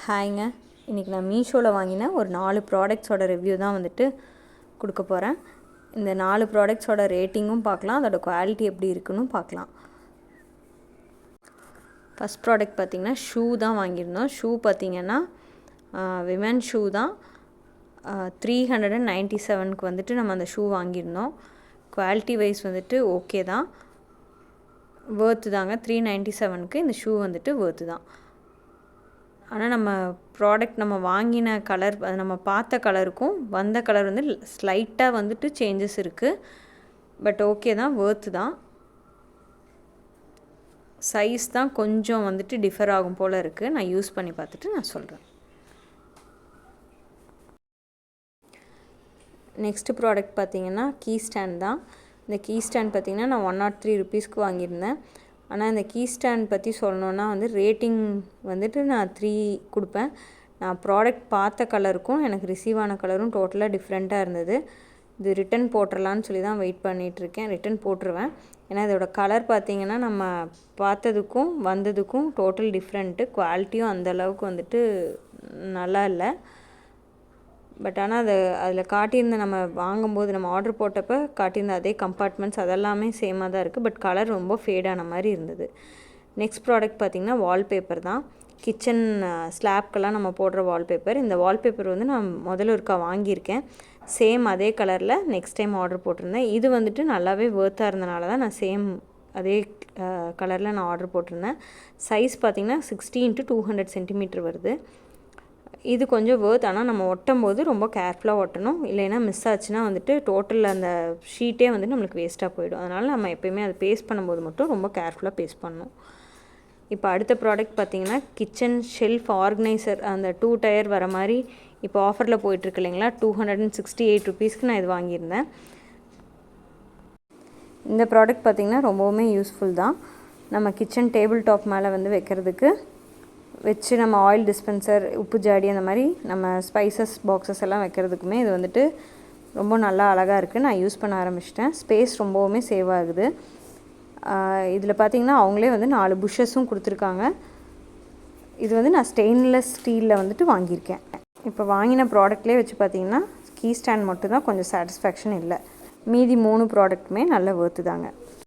ஹாய்ங்க, இன்றைக்கி நான் மீஷோவில் வாங்கின ஒரு 4 ப்ராடக்ட்ஸோட ரிவ்யூ தான் வந்துட்டு கொடுக்க போகிறேன். இந்த 4 ப்ராடக்ட்ஸோட ரேட்டிங்கும் பார்க்கலாம், அதோட குவாலிட்டி எப்படி இருக்குன்னு பார்க்கலாம். ஃபஸ்ட் ப்ராடக்ட் பார்த்திங்கன்னா ஷூ தான் வாங்கியிருந்தோம். ஷூ பார்த்திங்கன்னா விமன் ஷூ தான். 397க்கு வந்துட்டு நம்ம அந்த ஷூ வாங்கியிருந்தோம். குவாலிட்டி வைஸ் வந்துட்டு ஓகே தான், வேர்த்து தாங்க. 397க்கு இந்த ஷூ வந்துட்டு வேர்த்து தான். ஆனால் நம்ம ப்ராடக்ட் நம்ம வாங்கின கலர், அது நம்ம பார்த்த கலருக்கும் வந்த கலர் வந்து ஸ்லைட்டாக வந்துட்டு சேஞ்சஸ் இருக்குது. பட் ஓகே தான், வேர்த்து தான். சைஸ் தான் கொஞ்சம் வந்துட்டு டிஃபர் ஆகும் போல் இருக்குது. நான் யூஸ் பண்ணி பார்த்துட்டு நான் சொல்கிறேன். நெக்ஸ்ட்டு ப்ராடக்ட் பார்த்திங்கன்னா கீ ஸ்டாண்ட் தான். இந்த கீ ஸ்டாண்ட் பார்த்திங்கன்னா நான் 103 ருபீஸ்க்கு வாங்கியிருந்தேன். ஆனால் இந்த கீ ஸ்டாண்ட் பற்றி சொல்லணுன்னா வந்து ரேட்டிங் வந்துட்டு நான் 3 கொடுப்பேன். நான் ப்ராடக்ட் பார்த்த கலருக்கும் எனக்கு ரிசீவ் ஆன கலரும் டோட்டலாக டிஃப்ரெண்ட்டாக இருந்தது. இது ரிட்டன் போட்டுடலான்னு சொல்லி தான் வெயிட் பண்ணிகிட்ருக்கேன். ரிட்டன் போட்டுருவேன். ஏன்னா இதோட கலர் பார்த்திங்கன்னா நம்ம பார்த்ததுக்கும் வந்ததுக்கும் டோட்டல் டிஃப்ரெண்ட்டு. குவாலிட்டியும் அந்தளவுக்கு வந்துட்டு நல்லா இல்லை. பட் ஆனால் அதில் காட்டியிருந்த, நம்ம வாங்கும்போது நம்ம ஆர்டர் போட்டப்போ காட்டியிருந்த அதே கம்பார்ட்மெண்ட்ஸ் அதெல்லாமே சேமாக தான் இருக்குது. பட் கலர் ரொம்ப ஃபேடான மாதிரி இருந்தது. நெக்ஸ்ட் ப்ராடக்ட் பார்த்திங்கன்னா வால்பேப்பர் தான். கிச்சன் ஸ்லாப்க்கெல்லாம் நம்ம போடுற வால்பேப்பர். இந்த வால்பேப்பர் வந்து நான் முதல்ல ஒருக்கா வாங்கியிருக்கேன். சேம் அதே கலரில் நெக்ஸ்ட் டைம் ஆர்டர் போட்டிருந்தேன். இது வந்துட்டு நல்லாவே வேர்த்தாக இருந்தனால தான் நான் சேம் அதே கலரில் நான் ஆர்டர் போட்டிருந்தேன். சைஸ் பார்த்திங்கன்னா 60x200 சென்டிமீட்டர் வருது. இது கொஞ்சம் வேர்த். ஆனால் நம்ம ஒட்டும் போது ரொம்ப கேர்ஃபுல்லாக ஒட்டணும், இல்லைன்னா மிஸ் ஆச்சுன்னா வந்துட்டு டோட்டலில் அந்த ஷீட்டே வந்துட்டு நம்மளுக்கு வேஸ்ட்டாக போயிடும். அதனால் நம்ம எப்போயுமே அதை பேஸ்ட் பண்ணும்போது மட்டும் ரொம்ப கேர்ஃபுல்லாக பேஸ்ட் பண்ணணும். இப்போ அடுத்த ப்ராடக்ட் பார்த்திங்கன்னா கிச்சன் ஷெல்ஃப் ஆர்கனைசர். அந்த 2 டயர் வர மாதிரி இப்போ ஆஃபரில் போயிட்டுருக்கு இல்லைங்களா, 268 ருபீஸ்க்கு நான் இது வாங்கியிருந்தேன். இந்த ப்ராடக்ட் பார்த்திங்கன்னா ரொம்பவுமே யூஸ்ஃபுல் தான். நம்ம கிச்சன் டேபிள் டாப் மேலே வந்து வைக்கிறதுக்கு வச்சு நம்ம ஆயில் டிஸ்பென்சர், உப்பு ஜாடி, அந்த மாதிரி நம்ம ஸ்பைசஸ் பாக்ஸஸ் எல்லாம் வைக்கிறதுக்குமே இது வந்துட்டு ரொம்ப நல்லா அழகாக இருக்குது. நான் யூஸ் பண்ண ஆரம்பிச்சிட்டேன். ஸ்பேஸ் ரொம்பவுமே சேவ் ஆகுது. இதில் பார்த்திங்கன்னா அவங்களே வந்து 4 புஷ்ஷஸும் கொடுத்துருக்காங்க. இது வந்து நான் ஸ்டெயின்லெஸ் ஸ்டீலில் வந்துட்டு வாங்கியிருக்கேன். இப்போ வாங்கின ப்ராடக்ட்லேயே வச்சு பார்த்திங்கன்னா கீ ஸ்டாண்ட் மட்டும்தான் கொஞ்சம் சாட்டிஸ்ஃபேக்ஷன் இல்லை. மீதி 3 ப்ராடக்ட்டுமே நல்ல வேர்த்து தாங்க.